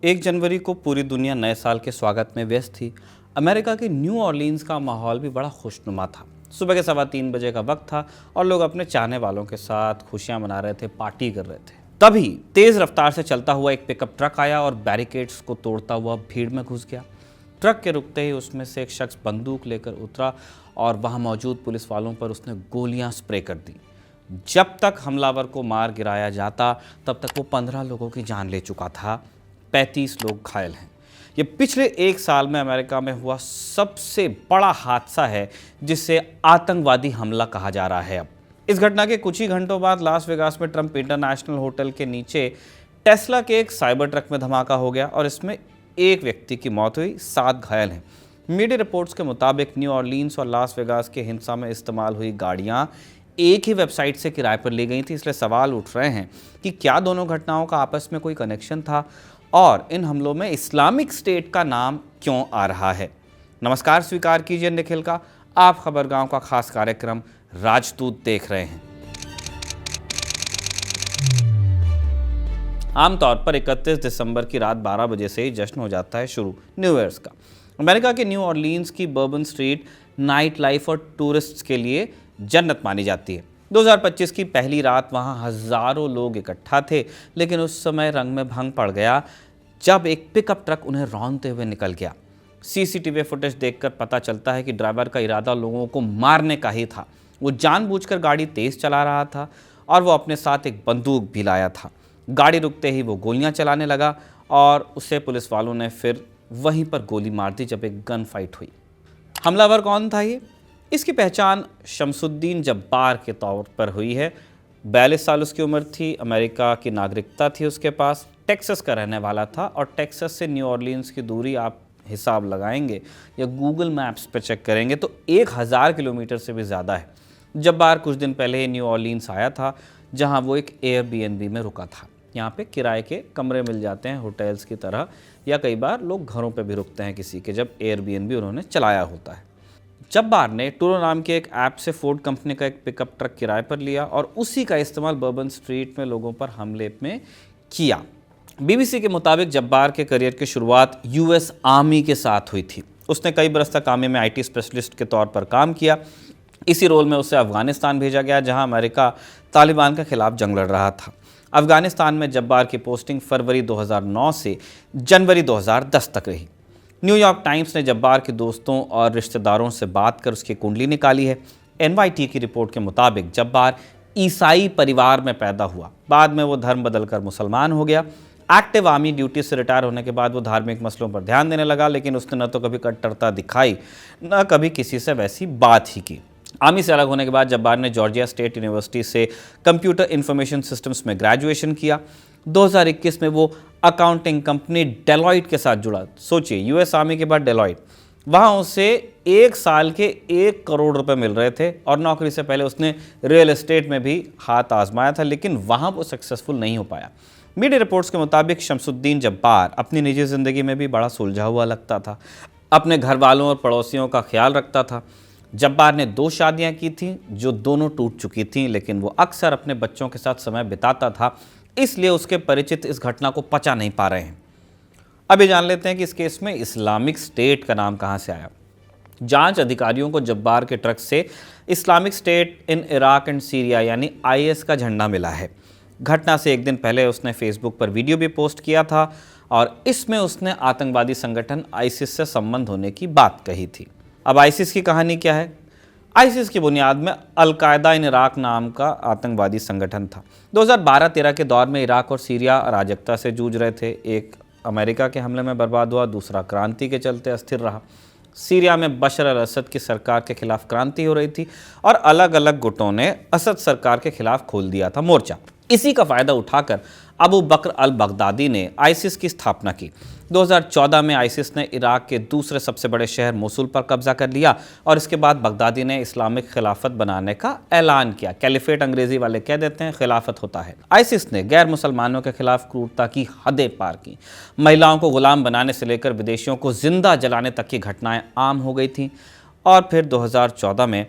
1 जनवरी को पूरी दुनिया नए साल के स्वागत में व्यस्त थी। अमेरिका के न्यू ऑरलीन्स का माहौल भी बड़ा खुशनुमा था। सुबह के 3:15 का वक्त था और लोग अपने चाहने वालों के साथ खुशियां मना रहे थे, पार्टी कर रहे थे। तभी तेज रफ्तार से चलता हुआ एक पिकअप ट्रक आया और बैरिकेड्स को तोड़ता हुआ भीड़ में घुस गया। ट्रक के रुकते ही उसमें से एक शख्स बंदूक लेकर उतरा और वहां मौजूद पुलिस वालों पर उसने गोलियां स्प्रे कर दी। जब तक हमलावर को मार गिराया जाता तब तक वो 15 लोगों की जान ले चुका था। 35 लोग घायल हैं। ये पिछले 1 साल में अमेरिका में हुआ सबसे बड़ा हादसा है, जिसे आतंकवादी हमला कहा जा रहा है। अब इस घटना के कुछ ही घंटों बाद लास वेगास में ट्रंप इंटरनेशनल होटल के नीचे टेस्ला के एक साइबर ट्रक में धमाका हो गया और इसमें एक व्यक्ति की मौत हुई, 7 घायल हैं। मीडिया रिपोर्ट्स के मुताबिक न्यू ऑरलीन्स और लास वेगास के हिंसा में इस्तेमाल हुई गाड़ियां एक ही वेबसाइट से किराए पर ली गई थी। इसलिए सवाल उठ रहे हैं कि क्या दोनों घटनाओं का आपस में कोई कनेक्शन था और इन हमलों में इस्लामिक स्टेट का नाम क्यों आ रहा है। नमस्कार, स्वीकार कीजिए निखिल का आप खबरगांव का खास कार्यक्रम राजदूत देख रहे हैं। आमतौर पर 31 दिसंबर की रात 12 बजे से ही जश्न हो जाता है शुरू न्यू ईयर्स का। अमेरिका के न्यू ऑरलीन्स की बर्बन स्ट्रीट नाइट लाइफ और टूरिस्ट्स के लिए जन्नत मानी जाती है। 2025 की पहली रात वहां हजारों लोग इकट्ठा थे, लेकिन उस समय रंग में भंग पड़ गया जब एक पिकअप ट्रक उन्हें रौंदते हुए निकल गया। सीसीटीवी फुटेज देखकर पता चलता है कि ड्राइवर का इरादा लोगों को मारने का ही था। वो जानबूझकर गाड़ी तेज चला रहा था और वो अपने साथ एक बंदूक भी लाया था। गाड़ी रुकते ही वो गोलियां चलाने लगा और उसे पुलिस वालों ने फिर वहीं पर गोली मार दी जब एक गन फाइट हुई। हमलावर कौन था ये? इसकी पहचान शमसुद्दीन जब्बार के तौर पर हुई है। 42 साल उसकी उम्र थी, अमेरिका की नागरिकता थी उसके पास, टेक्सास का रहने वाला था और टेक्सास से न्यू ऑरलीन्स की दूरी आप हिसाब लगाएंगे या गूगल मैप्स पर चेक करेंगे तो 1000 किलोमीटर से भी ज़्यादा है। जब्बार कुछ दिन पहले न्यू ऑरलीन्स आया था, जहां वो एक एयरबीएनबी में रुका था। यहाँ पे किराए के कमरे मिल जाते हैं होटल्स की तरह, या कई बार लोग घरों पे भी रुकते हैं किसी के, जब एयरबीएनबी उन्होंने चलाया होता है। जब्बार ने टूरो नाम के एक ऐप से फोर्ड कंपनी का एक पिकअप ट्रक किराए पर लिया और उसी का इस्तेमाल बर्बन स्ट्रीट में लोगों पर हमले में किया। बीबीसी के मुताबिक जब्बार के करियर की शुरुआत यूएस आर्मी के साथ हुई थी। उसने कई बरस तक आर्मी में आईटी स्पेशलिस्ट के तौर पर काम किया। इसी रोल में उसे अफगानिस्तान भेजा गया, जहां अमेरिका तालिबान के खिलाफ जंग लड़ रहा था। अफगानिस्तान में जब्बार की पोस्टिंग फरवरी 2009 से जनवरी 2010 तक रही। न्यूयॉर्क टाइम्स ने जब्बार के दोस्तों और रिश्तेदारों से बात कर उसकी कुंडली निकाली है। एनवाईटी की रिपोर्ट के मुताबिक जब्बार ईसाई परिवार में पैदा हुआ, बाद में वो धर्म बदलकर मुसलमान हो गया। एक्टिव आर्मी ड्यूटी से रिटायर होने के बाद वो धार्मिक मसलों पर ध्यान देने लगा, लेकिन उसने न तो कभी कट्टरता दिखाई न कभी किसी से वैसी बात ही की। आर्मी से अलग होने के बाद जब्बार ने जॉर्जिया स्टेट यूनिवर्सिटी से कंप्यूटर इंफॉर्मेशन सिस्टम्स में ग्रेजुएशन किया। 2021 में वो अकाउंटिंग कंपनी डेलॉयट के साथ जुड़ा। सोचिए, यूएस आर्मी के बाद डेलॉयट, वहाँ उसे 1 साल के 1 करोड़ रुपए मिल रहे थे और नौकरी से पहले उसने रियल एस्टेट में भी हाथ आजमाया था, लेकिन वहाँ वो सक्सेसफुल नहीं हो पाया। मीडिया रिपोर्ट्स के मुताबिक शमसुद्दीन जब्बार अपनी निजी ज़िंदगी में भी बड़ा सुलझा हुआ लगता था, अपने घर वालों और पड़ोसियों का ख्याल रखता था। जब्बार ने 2 शादियाँ की थीं जो दोनों टूट चुकी थीं, लेकिन वो अक्सर अपने बच्चों के साथ समय बिताता था, इसलिए उसके परिचित इस घटना को पचा नहीं पा रहे हैं। अब ये जान लेते हैं कि इस केस में इस्लामिक स्टेट का नाम कहाँ से आया। जांच अधिकारियों को जब्बार के ट्रक से Islamic state in Iraq and Syria यानी आईएस का झंडा मिला है। घटना से 1 दिन पहले उसने फेसबुक पर वीडियो भी पोस्ट किया था और इसमें उसने आतंकवादी संगठन आईसिस से संबंध होने की बात कही थी। अब आईसिस की कहानी क्या है? आईसिस की बुनियाद में अल-कायदा इन इराक नाम का आतंकवादी संगठन था। 2012-13 के दौर में इराक और सीरिया अराजकता से जूझ रहे थे। एक अमेरिका के हमले में बर्बाद हुआ, दूसरा क्रांति के चलते अस्थिर रहा। सीरिया में बशर अल-असद की सरकार के खिलाफ क्रांति हो रही थी और अलग अलग गुटों ने असद सरकार के खिलाफ खोल दिया था मोर्चा। इसी का फ़ायदा उठाकर अबू बकर अल बगदादी ने आईसिस की स्थापना की। 2014 में आईसिस ने इराक के दूसरे सबसे बड़े शहर मोसुल पर कब्जा कर लिया और इसके बाद बगदादी ने इस्लामिक खिलाफत बनाने का ऐलान किया। कैलिफेट अंग्रेजी वाले कह देते हैं, खिलाफत होता है। आईसिस ने गैर मुसलमानों के खिलाफ क्रूरता की हदें पार की। महिलाओं को गुलाम बनाने से लेकर विदेशियों को जिंदा जलाने तक की घटनाएं आम हो गई थीं और फिर 2014 में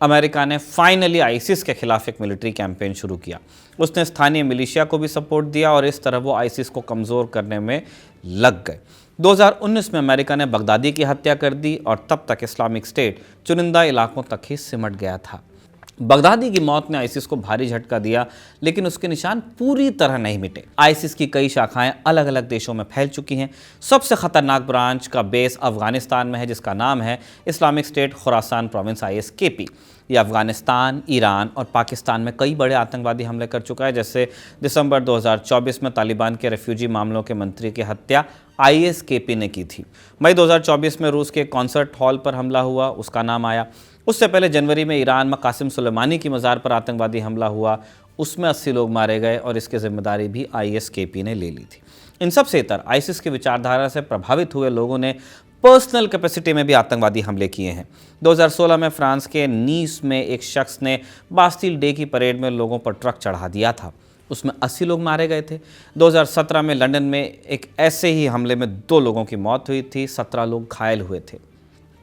अमेरिका ने फाइनली आईसिस के खिलाफ एक मिलिट्री कैंपेन शुरू किया। उसने स्थानीय मिलिशिया को भी सपोर्ट दिया और इस तरह वो आईसिस को कमज़ोर करने में लग गए। 2019 में अमेरिका ने बगदादी की हत्या कर दी और तब तक इस्लामिक स्टेट चुनिंदा इलाकों तक ही सिमट गया था। बगदादी की मौत ने आईसिस को भारी झटका दिया, लेकिन उसके निशान पूरी तरह नहीं मिटे। आईसिस की कई शाखाएं अलग अलग देशों में फैल चुकी हैं। सबसे खतरनाक ब्रांच का बेस अफगानिस्तान में है, जिसका नाम है Islamic State Khorasan province ISKP। ये अफगानिस्तान, ईरान और पाकिस्तान में कई बड़े आतंकवादी हमले कर चुका है। जैसे दिसंबर 2024 में तालिबान के रेफ्यूजी मामलों के मंत्री की हत्या ISKP ने की थी। मई 2024 में रूस के कॉन्सर्ट हॉल पर हमला हुआ, उसका नाम आया। उससे पहले जनवरी में ईरान में कासिम सुलेमानी की मज़ार पर आतंकवादी हमला हुआ, उसमें 80 लोग मारे गए और इसकी जिम्मेदारी भी ISKP ने ले ली थी। इन सब से इतर आईसिस की विचारधारा से प्रभावित हुए लोगों ने पर्सनल कैपेसिटी में भी आतंकवादी हमले किए हैं। 2016 में फ्रांस के नीस में एक शख्स ने बास्टिल डे की परेड में लोगों पर ट्रक चढ़ा दिया था, उसमें 80 लोग मारे गए थे। 2017 में लंदन में एक ऐसे ही हमले में 2 लोगों की मौत हुई थी, 17 लोग घायल हुए थे।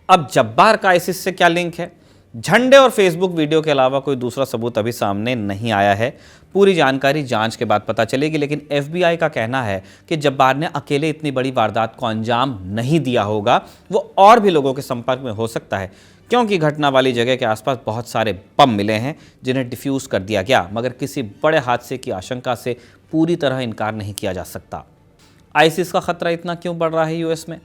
अब जब्बार का आईसिस से क्या लिंक है? झंडे और फेसबुक वीडियो के अलावा कोई दूसरा सबूत अभी सामने नहीं आया है। पूरी जानकारी जांच के बाद पता चलेगी, लेकिन FBI का कहना है कि जब्बार ने अकेले इतनी बड़ी वारदात को अंजाम नहीं दिया होगा, वो और भी लोगों के संपर्क में हो सकता है, क्योंकि घटना वाली जगह के आसपास बहुत सारे बम मिले हैं जिन्हें डिफ्यूज़ कर दिया गया, मगर किसी बड़े हादसे की आशंका से पूरी तरह इनकार नहीं किया जा सकता। आईसिस का खतरा इतना क्यों बढ़ रहा है US में?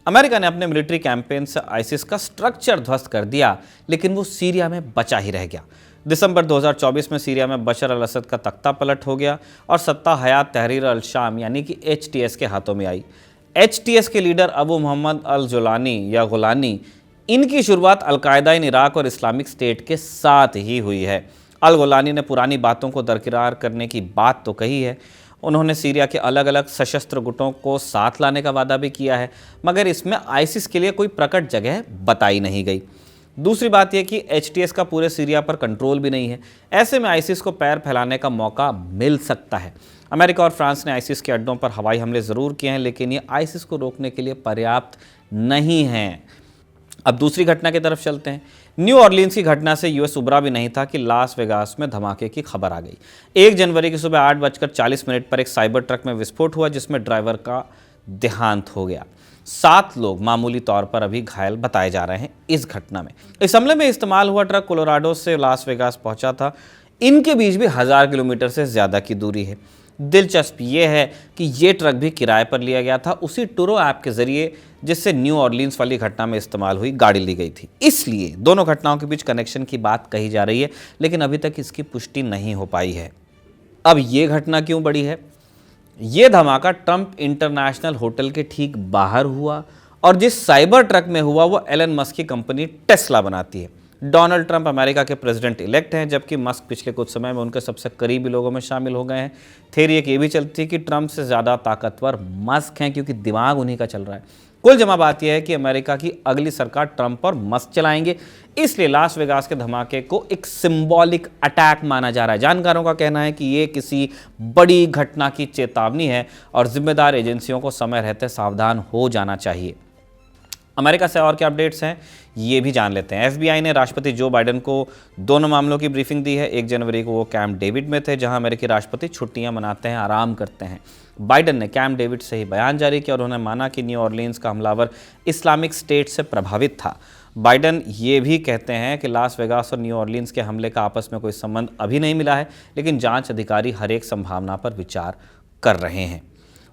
अमेरिका ने अपने मिलिट्री कैंपेन से आईसिस का स्ट्रक्चर ध्वस्त कर दिया, लेकिन वो सीरिया में बचा ही रह गया। दिसंबर 2024 में सीरिया में बशर अल असद का तख्ता पलट हो गया और सत्ता हयात तहरीर अल शाम यानी कि HTS के हाथों में आई। HTS के लीडर अबू मोहम्मद अल जुलानी या गुलानी, इनकी शुरुआत अलकायदा इन इराक और इस्लामिक स्टेट के साथ ही हुई है। अल गुलानी ने पुरानी बातों को दरकिरार करने की बात तो कही है, उन्होंने सीरिया के अलग अलग सशस्त्र गुटों को साथ लाने का वादा भी किया है, मगर इसमें आईसिस के लिए कोई प्रकट जगह बताई नहीं गई। दूसरी बात यह कि HTS का पूरे सीरिया पर कंट्रोल भी नहीं है। ऐसे में आईसिस को पैर फैलाने का मौका मिल सकता है। अमेरिका और फ्रांस ने आईसिस के अड्डों पर हवाई हमले ज़रूर किए हैं, लेकिन ये आईसिस को रोकने के लिए पर्याप्त नहीं हैं। अब दूसरी घटना की तरफ चलते हैं। न्यू ऑरलीन्स की घटना से US उबरा भी नहीं था कि लास वेगास में धमाके की खबर आ गई। 1 जनवरी की सुबह 8:40 पर एक साइबर ट्रक में विस्फोट हुआ, जिसमें ड्राइवर का देहांत हो गया। 7 लोग मामूली तौर पर अभी घायल बताए जा रहे हैं इस घटना में। इस हमले में इस्तेमाल हुआ ट्रक कोलोराडो से लास वेगास पहुंचा था। इनके बीच भी 1000 किलोमीटर से ज़्यादा की दूरी है। दिलचस्प ये है कि ये ट्रक भी किराए पर लिया गया था, उसी टूरो ऐप के जरिए जिससे न्यू ऑरलीन्स वाली घटना में इस्तेमाल हुई गाड़ी ली गई थी। इसलिए दोनों घटनाओं के बीच कनेक्शन की बात कही जा रही है, लेकिन अभी तक इसकी पुष्टि नहीं हो पाई है। अब ये घटना क्यों बड़ी है? ये धमाका ट्रंप इंटरनेशनल होटल के ठीक बाहर हुआ और जिस साइबर ट्रक में हुआ वो एलन मस्क की कंपनी टेस्ला बनाती है। डोनाल्ड ट्रंप अमेरिका के प्रेसिडेंट इलेक्ट हैं, जबकि मस्क पिछले कुछ समय में उनके सबसे करीबी लोगों में शामिल हो गए हैं। थ्योरी एक ये भी चलती है कि ट्रंप से ज़्यादा ताकतवर मस्क हैं, क्योंकि दिमाग उन्हीं का चल रहा है। कुल जमा बात यह है कि अमेरिका की अगली सरकार ट्रंप और मस्क चलाएंगे, इसलिए लास वेगास के धमाके को एक सिंबॉलिक अटैक माना जा रहा है। जानकारों का कहना है कि ये किसी बड़ी घटना की चेतावनी है और जिम्मेदार एजेंसियों को समय रहते सावधान हो जाना चाहिए। अमेरिका से और क्या अपडेट्स हैं ये भी जान लेते हैं। FBI ने राष्ट्रपति जो बाइडेन को दोनों मामलों की ब्रीफिंग दी है। 1 जनवरी को वो कैंप डेविड में थे, जहां अमेरिकी राष्ट्रपति छुट्टियां मनाते हैं, आराम करते हैं। बाइडेन ने कैंप डेविड से ही बयान जारी किया और उन्होंने माना कि न्यू ऑरलीन्स का हमलावर इस्लामिक स्टेट से प्रभावित था। बाइडेन ये भी कहते हैं कि लास वेगास और न्यू ऑरलीन्स के हमले का आपस में कोई संबंध अभी नहीं मिला है, लेकिन जांच अधिकारी हर एक संभावना पर विचार कर रहे हैं।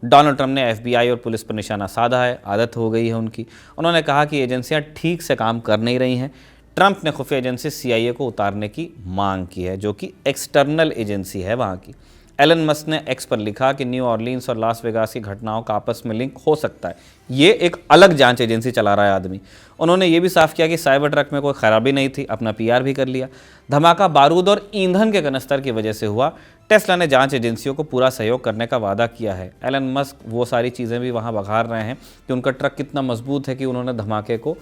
डोनाल्ड ट्रंप ने FBI और पुलिस पर निशाना साधा है, आदत हो गई है उनकी। उन्होंने कहा कि एजेंसियां ठीक से काम कर नहीं रही हैं। ट्रंप ने खुफिया एजेंसी CIA को उतारने की मांग की है, जो कि एक्सटर्नल एजेंसी है वहाँ की। एलन मस्क ने X पर लिखा कि न्यू ऑरलीन्स और लास वेगास की घटनाओं का आपस में लिंक हो सकता है। ये एक अलग जांच एजेंसी चला रहा है आदमी। उन्होंने ये भी साफ किया कि साइबर ट्रक में कोई खराबी नहीं थी, अपना PR भी कर लिया। धमाका बारूद और ईंधन के कनस्तर की वजह से हुआ। टेस्ला ने जांच एजेंसियों को पूरा सहयोग करने का वादा किया है। एलन मस्क वो सारी चीज़ें भी वहाँ बघार रहे हैं कि उनका ट्रक कितना मजबूत है कि उन्होंने धमाके को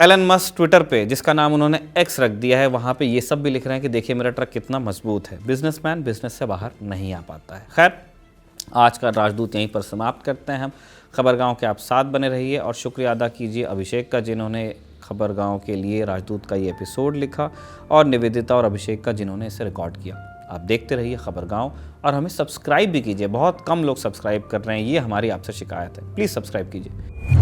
एलन मस्क ट्विटर पे, जिसका नाम उन्होंने X रख दिया है, वहाँ पे ये सब भी लिख रहे हैं कि देखिए मेरा ट्रक कितना मजबूत है। बिजनेसमैन बिजनेस से बाहर नहीं आ पाता है। खैर, आज का राजदूत यहीं पर समाप्त करते हैं हम। खबरगांव के आप साथ बने रहिए और शुक्रिया अदा कीजिए अभिषेक का, जिन्होंने खबरगांव के लिए राजदूत का ये एपिसोड लिखा और निवेदिता और अभिषेक का, जिन्होंने इसे रिकॉर्ड किया। आप देखते रहिए खबरगांव और हमें सब्सक्राइब भी कीजिए। बहुत कम लोग सब्सक्राइब कर रहे हैं, ये हमारी आपसे शिकायत है। प्लीज़ सब्सक्राइब कीजिए।